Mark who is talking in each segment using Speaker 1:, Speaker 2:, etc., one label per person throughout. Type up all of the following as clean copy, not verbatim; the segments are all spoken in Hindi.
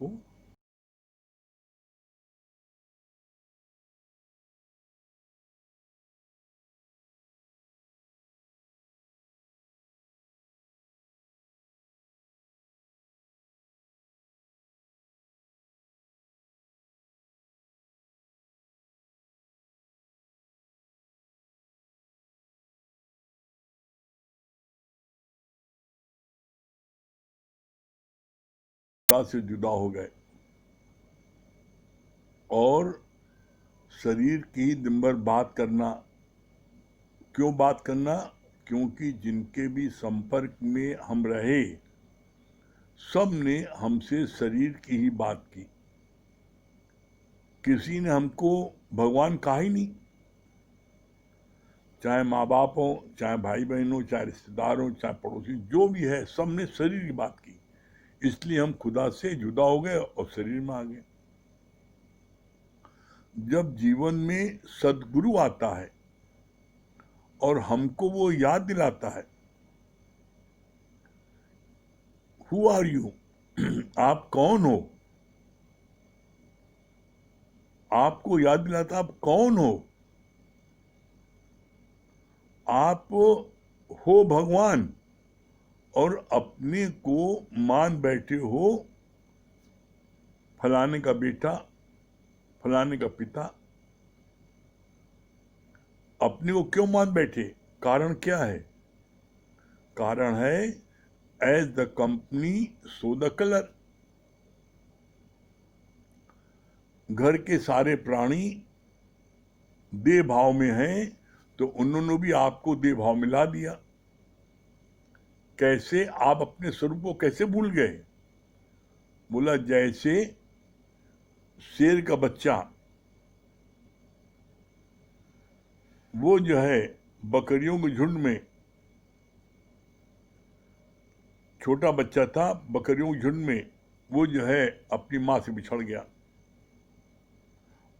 Speaker 1: आपको। से जुदा हो गए और शरीर की दिन भर बात करना। क्यों बात करना? क्योंकि जिनके भी संपर्क में हम रहे सब ने हमसे शरीर की ही बात की। किसी ने हमको भगवान कहा ही नहीं। चाहे माँ बाप हो, चाहे भाई बहन हो, चाहे रिश्तेदार हो, चाहे पड़ोसी, जो भी है सब ने शरीर की बात की। इसलिए हम खुदा से जुदा हो गए और शरीर में आ गए। जब जीवन में सदगुरु आता है और हमको वो याद दिलाता है, हु आर यू, आप कौन हो, आपको याद दिलाता आप कौन हो। आप हो भगवान और अपने को मान बैठे हो फलाने का बेटा, फलाने का पिता। अपने को क्यों मान बैठे? कारण क्या है? कारण है as the company so the colour. घर के सारे प्राणी देह भाव में हैं तो उन्होंने भी आपको देह भाव मिला दिया। कैसे? आप अपने स्वरूप को कैसे भूल गए? बोला जैसे शेर का बच्चा वो जो है बकरियों के झुंड में, छोटा बच्चा था बकरियों के झुंड में, वो जो है अपनी मां से बिछड़ गया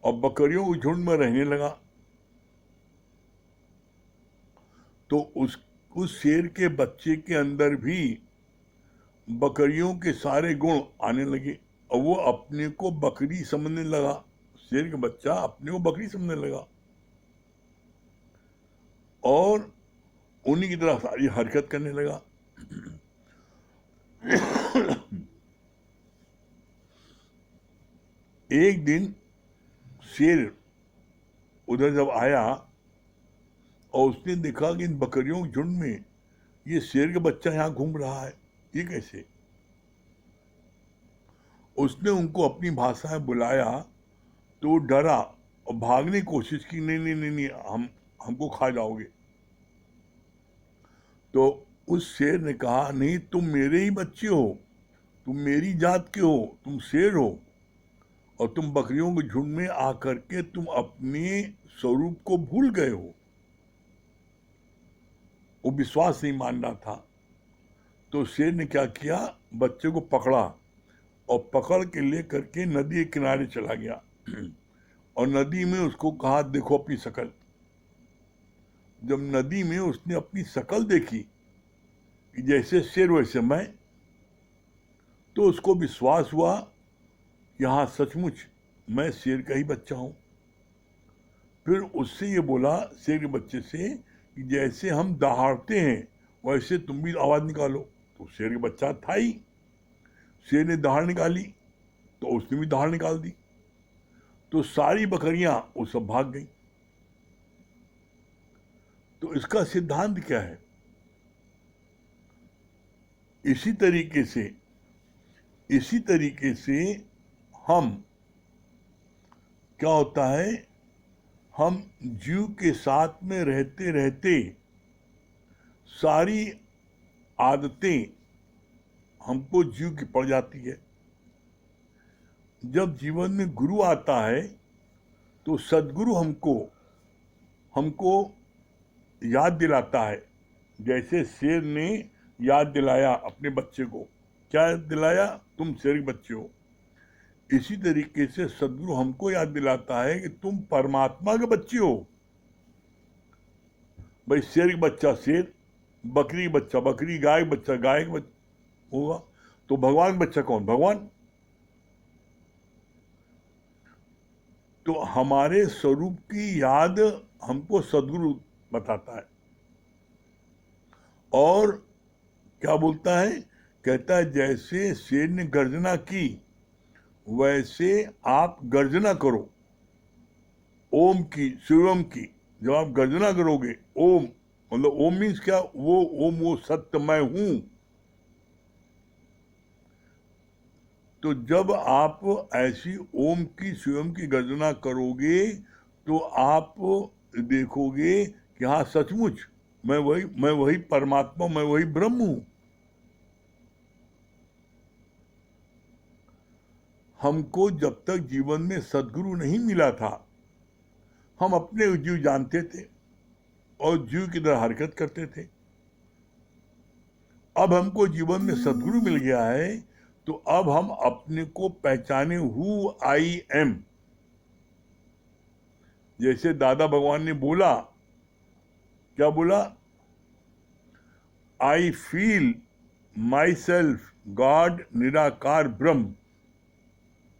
Speaker 1: और बकरियों के झुंड में रहने लगा। तो उस शेर के बच्चे के अंदर भी बकरियों के सारे गुण आने लगे और वो अपने को बकरी समझने लगा। शेर का बच्चा अपने को बकरी समझने लगा और उन्हीं की तरह सारी हरकत करने लगा। एक दिन शेर उधर जब आया और उसने देखा कि इन बकरियों के झुंड में ये शेर का बच्चा यहां घूम रहा है, ये कैसे? उसने उनको अपनी भाषा में बुलाया तो वो डरा और भागने की कोशिश की, नहीं नहीं नहीं नहीं, हमको खा जाओगे। तो उस शेर ने कहा, नहीं तुम मेरे ही बच्चे हो, तुम मेरी जात के हो, तुम शेर हो और तुम बकरियों के झुंड में आकर के तुम अपने स्वरूप को भूल गए हो। वो विश्वास नहीं मान रहा था। तो शेर ने क्या किया, बच्चे को पकड़ा और पकड़ के ले करके नदी के किनारे चला गया और नदी में उसको कहा देखो अपनी शकल। जब नदी में उसने अपनी शकल देखी कि जैसे शेर वैसे मैं, तो उसको विश्वास हुआ कि हाँ सचमुच मैं शेर का ही बच्चा हूं। फिर उससे ये बोला शेर के बच्चे से कि जैसे हम दहाड़ते हैं वैसे तुम भी आवाज निकालो। तो शेर के बच्चा था ही, शेर ने दहाड़ निकाली तो उसने भी दहाड़ निकाल दी। तो सारी बकरियां वो सब भाग गई। तो इसका सिद्धांत क्या है? इसी तरीके से हम, क्या होता है, हम जीव के साथ में रहते रहते सारी आदतें हमको जीव की पड़ जाती है। जब जीवन में गुरु आता है तो सदगुरु हमको हमको याद दिलाता है। जैसे शेर ने याद दिलाया अपने बच्चे को, क्या याद दिलाया? तुम शेर के बच्चे हो। इसी तरीके से सदगुरु हमको याद दिलाता है कि तुम परमात्मा के बच्चे हो। भाई शेर का बच्चा शेर, बकरी का बच्चा बकरी, गाय का बच्चा गाय का बच्चा होगा, तो भगवान का बच्चा कौन? भगवान। तो हमारे स्वरूप की याद हमको सद्गुरु बताता है। और क्या बोलता है? कहता है जैसे शेर ने गर्जना की वैसे आप गर्जना करो ओम की, शिवम की। जब आप गर्जना करोगे ओम, मतलब ओम मीन्स क्या? वो ओम, वो सत्य मैं हूं। तो जब आप ऐसी ओम की, शिवम की गर्जना करोगे तो आप देखोगे कि हाँ सचमुच मैं वही परमात्मा, मैं वही ब्रह्म हूं। हमको जब तक जीवन में सदगुरु नहीं मिला था, हम अपने जीव जानते थे और जीव की तरह हरकत करते थे। अब हमको जीवन में सदगुरु मिल गया है तो अब हम अपने को पहचाने, हु आई एम। जैसे दादा भगवान ने बोला, क्या बोला? I feel my self God, निराकार ब्रह्म।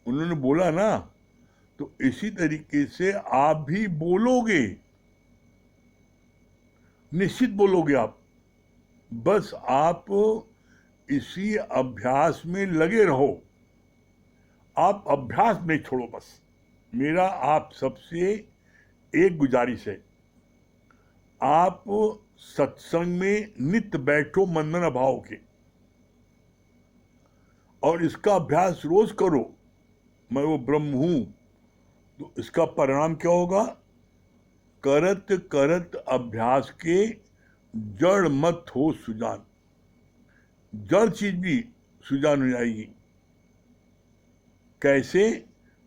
Speaker 1: उन्होंने बोला ना, तो इसी तरीके से आप भी बोलोगे, निश्चित बोलोगे आप। बस आप इसी अभ्यास में लगे रहो। आप अभ्यास नहीं छोड़ो। बस मेरा आप सबसे एक गुजारिश है, आप सत्संग में नित्य बैठो मंदन भाव के, और इसका अभ्यास रोज करो, मैं वो ब्रह्म हूं। तो इसका परिणाम क्या होगा? करत करत अभ्यास के जड़ मत हो सुजान। जड़ चीज भी सुजान हो जाएगी। कैसे?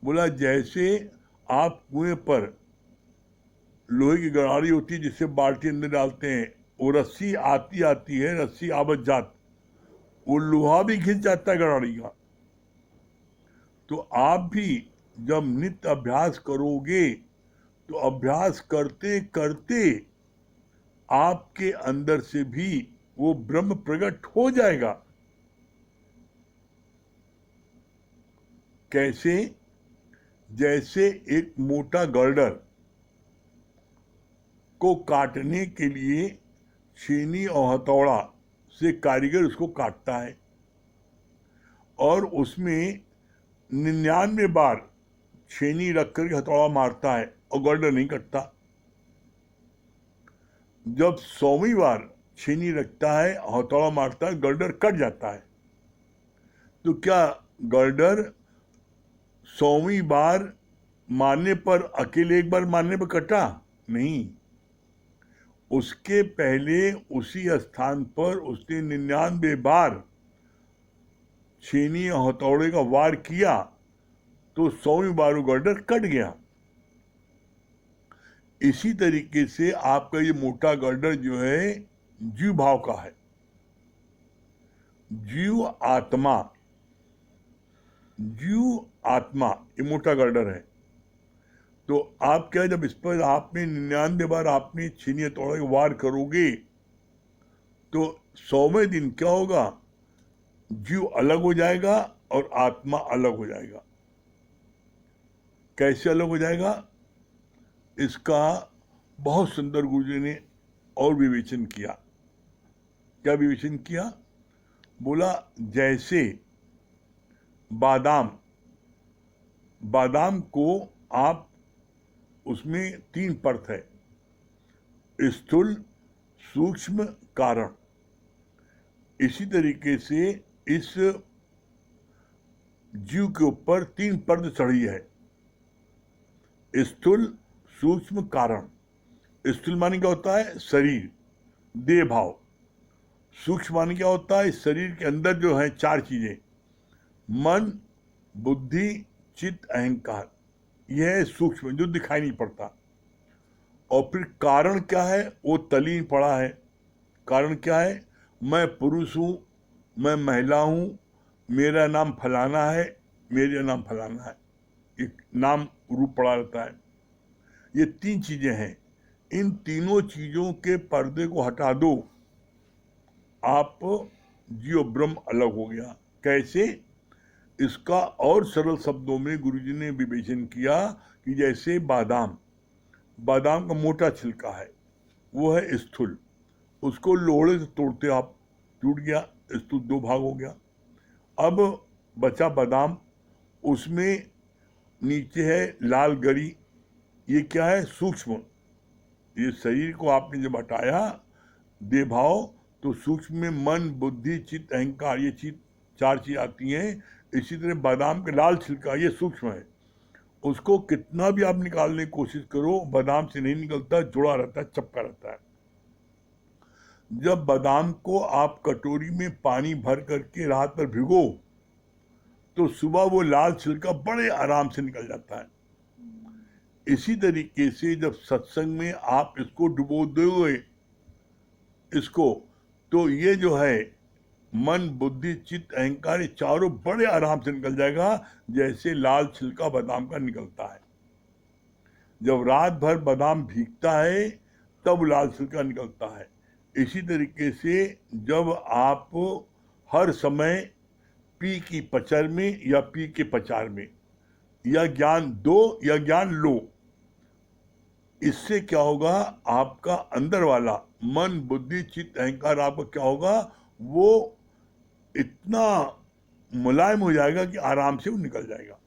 Speaker 1: बोला जैसे आप कुएं पर लोहे की गरारी होती है जिससे बाल्टी अंदर डालते हैं, वो रस्सी आती आती है, रस्सी आवत जात, वो लोहा भी घिस जाता है गरारी का। तो आप भी जब नित्य अभ्यास करोगे तो अभ्यास करते करते आपके अंदर से भी वो ब्रह्म प्रकट हो जाएगा। कैसे? जैसे एक मोटा गर्डर को काटने के लिए छेनी और हथौड़ा से कारीगर उसको काटता है और उसमें 99 बार छेनी रख कर हथौड़ा मारता है और गर्डर नहीं कटता। जब 100वीं बार छेनी रखता है, हथौड़ा मारता है, गर्डर कट जाता है। तो क्या गर्डर 100वीं बार मारने पर, अकेले एक बार मारने पर कटा? नहीं, उसके पहले उसी स्थान पर उसने 99 बार छेनी और हथौड़े का वार किया तो 100वीं बार वो गर्डर कट गया। इसी तरीके से आपका ये मोटा गर्डर जो है जीव भाव का है। जीव आत्मा, जीव आत्मा ये मोटा गर्डर है। तो आप क्या, जब इस पर आपने 99 बार आपने छीनी हथौड़े का वार करोगे तो 100वें दिन क्या होगा? जीव अलग हो जाएगा और आत्मा अलग हो जाएगा। कैसे अलग हो जाएगा? इसका बहुत सुंदर गुरुजी ने और विवेचन किया। क्या विवेचन किया? बोला जैसे बादाम, बादाम को आप, उसमें 3 परत है, स्थूल, सूक्ष्म, कारण। इसी तरीके से इस जीव के ऊपर 3 परत चढ़ी है, स्थूल, सूक्ष्म, कारण। स्थूल माने क्या होता है? शरीर, देह भाव। सूक्ष्म माने क्या होता है? शरीर के अंदर जो है 4 चीजें, मन, बुद्धि, चित्त, अहंकार। यह है सूक्ष्म, जो दिखाई नहीं पड़ता। और फिर कारण क्या है? वो तलीन पड़ा है। कारण क्या है? मैं पुरुष हूं, मैं महिला हूं, मेरा नाम फलाना है, मेरा नाम फलाना है, एक नाम रूप पड़ा रहता है। ये 3 चीजें हैं। इन तीनों चीजों के पर्दे को हटा दो, आप जीव ब्रह्म अलग हो गया। कैसे? इसका और सरल शब्दों में गुरुजी ने विवेचन किया कि जैसे बादाम का मोटा छिलका है, वो है स्थूल, उसको लोहे से तोड़ते आप, टूट गया, स्थूल 2 भाग हो गया। अब बचा बादाम, उसमें नीचे है लाल गरी, ये क्या है? सूक्ष्म। ये शरीर को आपने जब हटाया देह भाव, तो सूक्ष्म में मन, बुद्धि, चित्त, अहंकार, ये चीज 4 चीज आती हैं। इसी तरह बादाम के लाल छिलका ये सूक्ष्म है, उसको कितना भी आप निकालने की कोशिश करो, बादाम से नहीं निकलता, जुड़ा रहता है, चपका रहता है। जब बादाम को आप कटोरी में पानी भर करके रात भर भिगो, तो सुबह वो लाल छिलका बड़े आराम से निकल जाता है। इसी तरीके से जब सत्संग में आप इसको डुबो दोगे इसको, तो ये जो है मन, बुद्धि, चित्त, अहंकार, ये चारों बड़े आराम से निकल जाएगा, जैसे लाल छिलका बादाम का निकलता है। जब रात भर बादाम भीगता है तब लाल छिलका निकलता है। इसी तरीके से जब आप हर समय पी की पचर में या पी के पचार में, या ज्ञान दो या ज्ञान लो, इससे क्या होगा? आपका अंदर वाला मन, बुद्धि, चित्त, अहंकार आपका क्या होगा? वो इतना मुलायम हो जाएगा कि आराम से वो निकल जाएगा।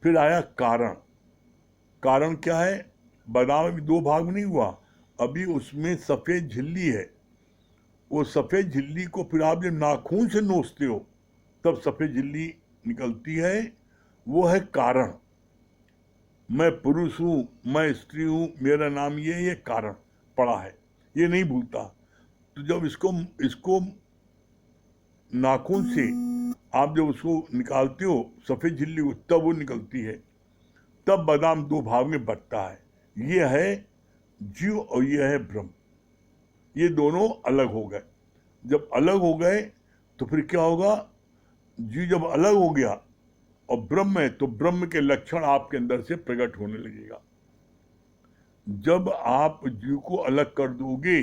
Speaker 1: फिर आया कारण। कारण क्या है? बादाम अभी 2 भाग में नहीं हुआ, अभी उसमें सफेद झिल्ली है। वो सफेद झिल्ली को फिर आप जब नाखून से नोचते हो तब सफेद झिल्ली निकलती है, वो है कारण। मैं पुरुष हूँ, मैं स्त्री हूँ, मेरा नाम ये कारण पड़ा है, ये नहीं भूलता। तो जब इसको नाखून से आप जब उसको निकालते हो सफेद झिल्ली को, तब वो निकलती है, तब बादाम 2 भाग में बंटता है। ये है जीव और ये है ब्रह्म। ये दोनों अलग हो गए। जब अलग हो गए तो फिर क्या होगा? जीव जब अलग हो गया और ब्रह्म है, तो ब्रह्म के लक्षण आपके अंदर से प्रकट होने लगेगा। जब आप जीव को अलग कर दोगे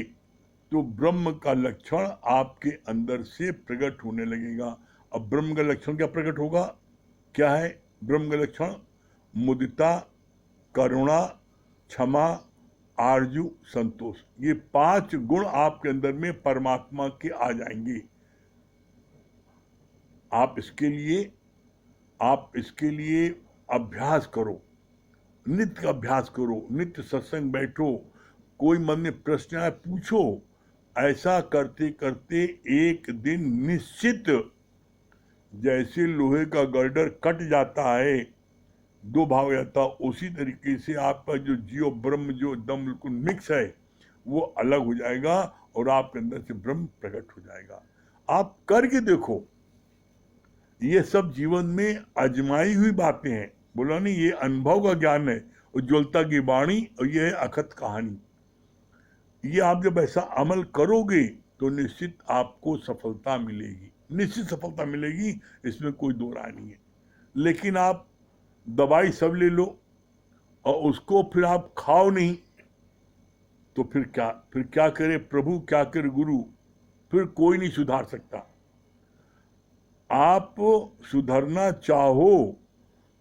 Speaker 1: तो ब्रह्म का लक्षण आपके अंदर से प्रकट होने लगेगा। अब ब्रह्म का लक्षण क्या प्रकट होगा? क्या है ब्रह्म का लक्षण? मुदिता, करुणा, क्षमा, आरजू, संतोष। ये 5 गुण आपके अंदर में परमात्मा के आ जाएंगे। आप इसके लिए अभ्यास करो, नित्य अभ्यास करो, नित्य सत्संग बैठो, कोई मन में प्रश्न आए पूछो। ऐसा करते करते एक दिन निश्चित, जैसे लोहे का गर्डर कट जाता है, 2 भाग हो जाता, उसी तरीके से आपका जो जीव ब्रह्म जो एकदम बिल्कुल मिक्स है, वो अलग हो जाएगा और आपके अंदर से ब्रह्म प्रकट हो जाएगा। आप करके देखो। ये सब जीवन में आजमाई हुई बातें हैं, बोला नहीं, ये अनुभव का ज्ञान है। उज्ज्वलता की वाणी और ये है अखत कहानी। ये आप जब ऐसा अमल करोगे तो निश्चित आपको सफलता मिलेगी, निश्चित सफलता मिलेगी, इसमें कोई दो राय नहीं है। लेकिन आप दवाई सब ले लो और उसको फिर आप खाओ नहीं, तो फिर क्या करे प्रभु, क्या करे गुरु? फिर कोई नहीं सुधार सकता। आप सुधरना चाहो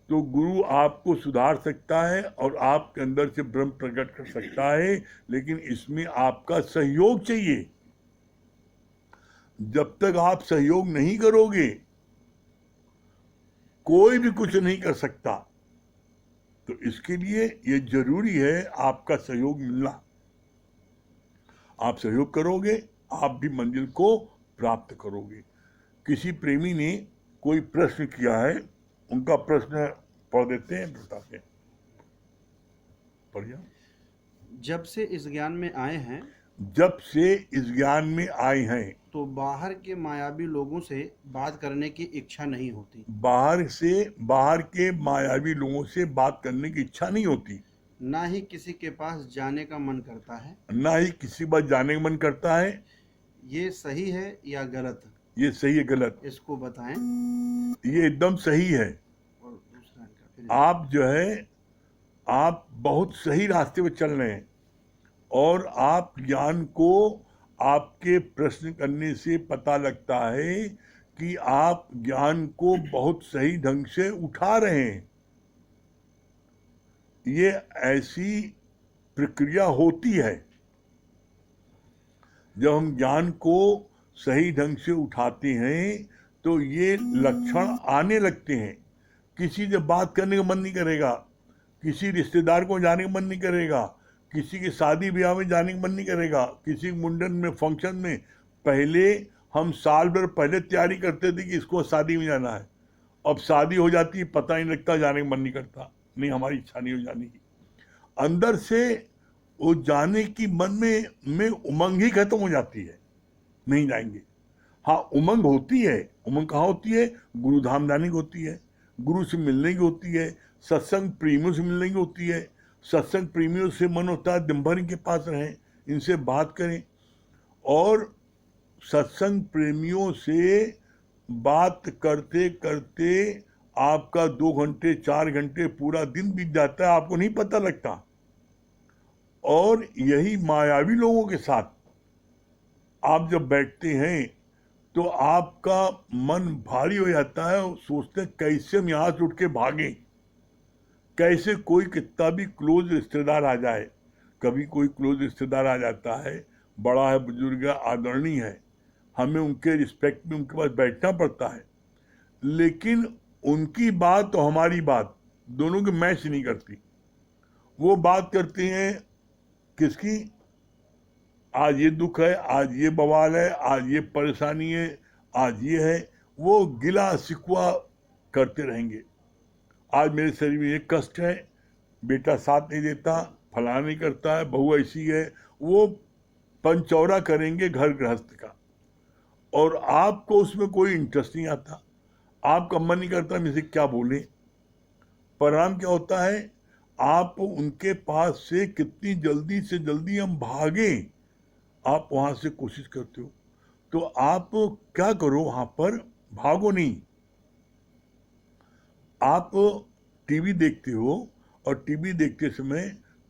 Speaker 1: तो गुरु आपको सुधार सकता है और आपके अंदर से ब्रह्म प्रकट कर सकता है, लेकिन इसमें आपका सहयोग चाहिए। जब तक आप सहयोग नहीं करोगे कोई भी कुछ नहीं कर सकता। तो इसके लिए ये जरूरी है आपका सहयोग मिलना। आप सहयोग करोगे, आप भी मंजिल को प्राप्त करोगे। किसी प्रेमी ने कोई प्रश्न किया है, उनका प्रश्न पढ़ देते हैं, बताते हैं। पढ़िए।
Speaker 2: जब से इस ज्ञान में आए हैं तो बाहर के मायावी लोगों से बात करने की इच्छा नहीं होती।
Speaker 1: बाहर के मायावी लोगों से बात करने की इच्छा नहीं होती।
Speaker 2: ना ही किसी के पास जाने का मन करता है।
Speaker 1: ना ही किसी बात जाने का मन करता है।
Speaker 2: ये सही है या गलत?
Speaker 1: ये सही है गलत?
Speaker 2: इसको बताएं।
Speaker 1: ये एकदम सही है।
Speaker 2: और दूसरा इनका फिर
Speaker 1: आप जो है आप बहुत सही रास्ते पर चल रहे हैं और आप ज्ञान को आपके प्रश्न करने से पता लगता है कि आप ज्ञान को बहुत सही ढंग से उठा रहे हैं। ये ऐसी प्रक्रिया होती है। जब हम ज्ञान को सही ढंग से उठाते हैं तो ये लक्षण आने लगते हैं। किसी से बात करने का मन नहीं करेगा, किसी रिश्तेदार को जाने का मन नहीं करेगा, किसी की शादी ब्याह में जाने का मन नहीं करेगा, किसी मुंडन में, फंक्शन में। पहले हम साल भर पहले तैयारी करते थे कि इसको शादी में जाना है। अब शादी हो जाती है, पता नहीं लगता, जाने का मन नहीं करता, नहीं हमारी इच्छा नहीं हो जाने की। अंदर से वो जाने की मन में उमंग ही खत्म हो जाती है, नहीं जाएंगे। हाँ, उमंग होती है। उमंग कहाँ होती है? गुरुधाम जाने की होती है, गुरु से मिलने की होती है, सत्संग प्रेमियों से मिलने की होती है। सत्संग प्रेमियों से मन होता है दिन भर इनके पास रहें, इनसे बात करें। और सत्संग प्रेमियों से बात करते करते आपका 2 घंटे 4 घंटे पूरा दिन बीत जाता है, आपको नहीं पता लगता। और यही मायावी लोगों के साथ आप जब बैठते हैं तो आपका मन भारी हो जाता है। सोचते हैं कैसे हम यहाँ से उठ के भागें, कैसे कोई कितना भी क्लोज रिश्तेदार आ जाए। कभी कोई क्लोज रिश्तेदार आ जाता है, बड़ा है, बुजुर्ग है, आदरणीय है, हमें उनके रिस्पेक्ट में उनके पास बैठना पड़ता है। लेकिन उनकी बात और हमारी बात दोनों की मैच नहीं करती। वो बात करते हैं किसकी? आज ये दुख है, आज ये बवाल है, आज ये परेशानी है, आज ये है। वो गिला शिकवा करते रहेंगे। आज मेरे शरीर में ये कष्ट है, बेटा साथ नहीं देता, फलाना नहीं करता है, बहू ऐसी है। वो पंचौरा करेंगे घर गृहस्थ का, और आपको उसमें कोई इंटरेस्ट नहीं आता। आपका मन नहीं करता मैं इसे क्या बोले। परिणाम क्या होता है? आप उनके पास से कितनी जल्दी से जल्दी हम भागें, आप वहां से कोशिश करते हो। तो आप क्या करो, वहां पर भागो नहीं। आप टीवी देखते हो और टीवी देखते समय